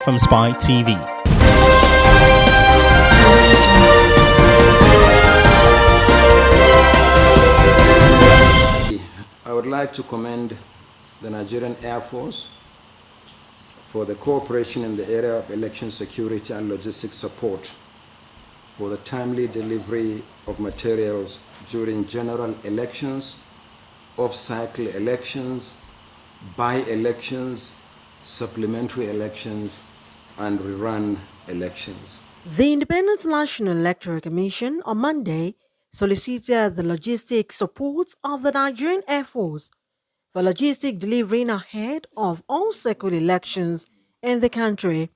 from Spy TV. I would like to commend the Nigerian Air Force for the cooperation in the area of election security and logistics support, for the timely delivery of materials during general elections, off-cycle elections, by-elections, supplementary elections, and rerun elections. The Independent National Electoral Commission on Monday solicited the logistic support of the Nigerian Air Force for logistic delivery ahead of all circle elections in the country.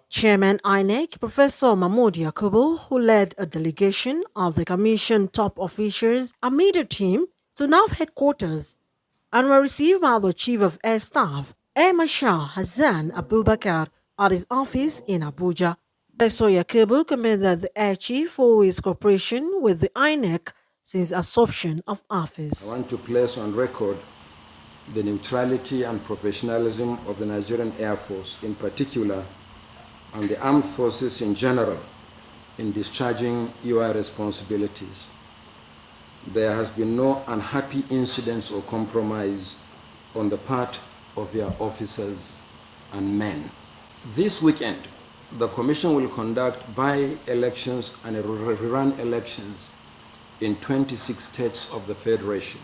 Chairman INEC, Professor Mahmoud Yakubu, who led a delegation of the Commission top officials amid a team to NAF headquarters and were received by the Chief of Air Staff, Air Marshal Hassan Abubakar, at his office in Abuja. Professor Yakubu commended the Air Chief for his cooperation with the INEC since assumption of office. I want to place on record the neutrality and professionalism of the Nigerian Air Force in particular, and the armed forces in general in discharging your responsibilities. There has been no unhappy incidents or compromise on the part of your officers and men. This weekend, the Commission will conduct by-elections and rerun elections in 26 states of the Federation.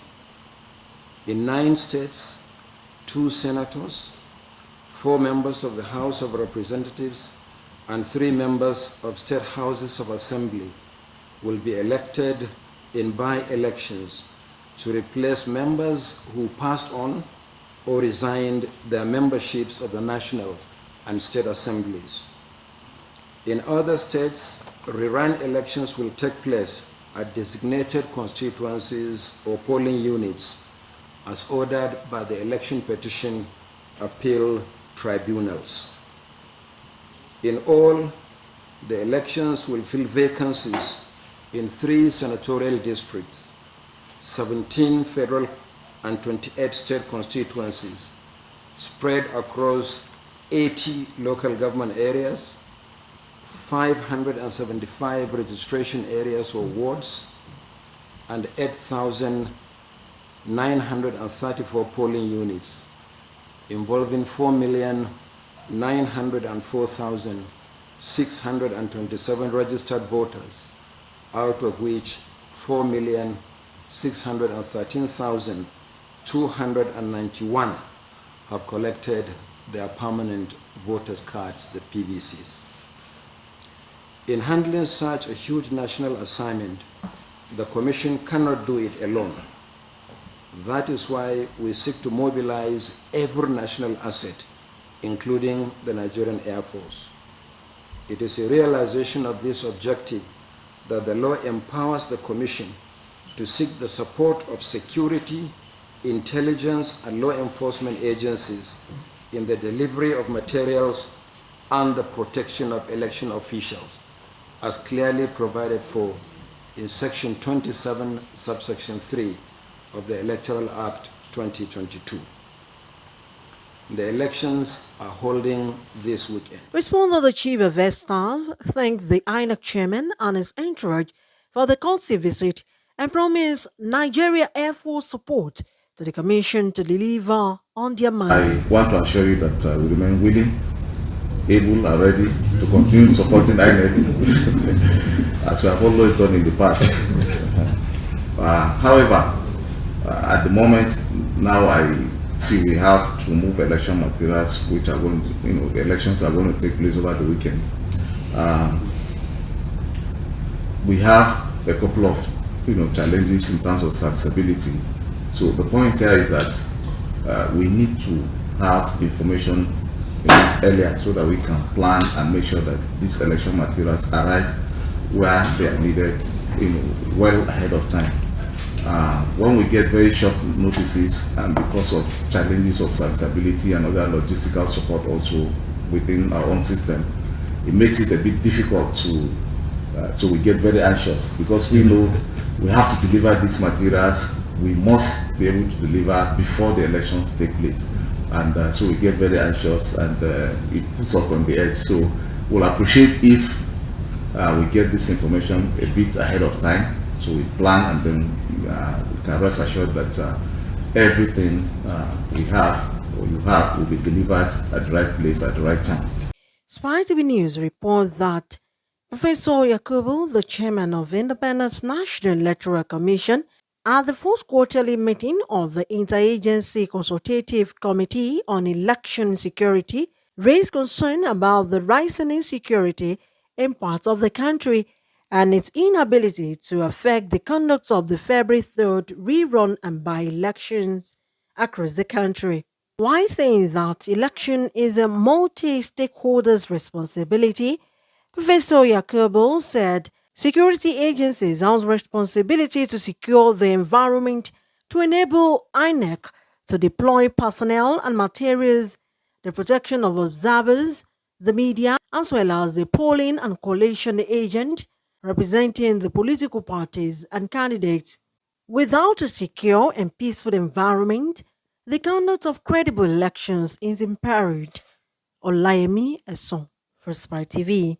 In 9 states, 2 senators, 4 members of the House of Representatives, and 3 members of state houses of assembly will be elected in by-elections to replace members who passed on or resigned their memberships of the national and state assemblies. In other states, rerun elections will take place at designated constituencies or polling units as ordered by the election petition appeal tribunals. In all, the elections will fill vacancies in 3 senatorial districts, 17 federal and 28 state constituencies spread across 80 local government areas, 575 registration areas or wards, and 8,934 polling units, involving 4,904,627 registered voters, out of which 4,613,291 have collected their permanent voters' cards, the PVCs. In handling such a huge national assignment, the Commission cannot do it alone. That is why we seek to mobilize every national asset, including the Nigerian Air Force. It is a realization of this objective that the law empowers the Commission to seek the support of security, intelligence, and law enforcement agencies in the delivery of materials and the protection of election officials, as clearly provided for in Section 27, subsection 3 of the Electoral Act 2022. The elections are holding this weekend. Responding, the Chief of Air Staff thanked the INEC chairman and his entourage for the courtesy visit and promised Nigeria Air Force support to the Commission to deliver on their mandates. I want to assure you that we remain willing, able, and ready to continue supporting INEC as we have always done in the past. However, at the moment, now I see we have to move election materials, which are going to, the elections are going to take place over the weekend. We have a couple of, challenges in terms of serviceability. So the point here is that we need to have information a bit earlier so that we can plan and make sure that these election materials arrive where they are needed, well ahead of time. When we get very short notices and because of challenges of serviceability and other logistical support also within our own system, it makes it a bit difficult to, so we get very anxious because we know we have to deliver these materials. We must be able to deliver before the elections take place. and so we get very anxious, and it puts us on the edge. So we'll appreciate if we get this information a bit ahead of time, so we plan, and then we can rest assured that everything we have or you have will be delivered at the right place at the right time. Spy TV News reports that Professor Yakubu, the chairman of Independent National Electoral Commission, at the first quarterly meeting of the Interagency Consultative Committee on Election Security, raised concern about the rising insecurity in parts of the country and its inability to affect the conduct of the February 3rd rerun and by-elections across the country. While saying that election is a multi-stakeholders responsibility, Professor Yakubu said security agencies have responsibility to secure the environment to enable INEC to deploy personnel and materials, the protection of observers, the media, as well as the polling and collation agent representing the political parties and candidates. Without a secure and peaceful environment, the conduct of credible elections is imperiled. Olayemi Eson for Spy TV.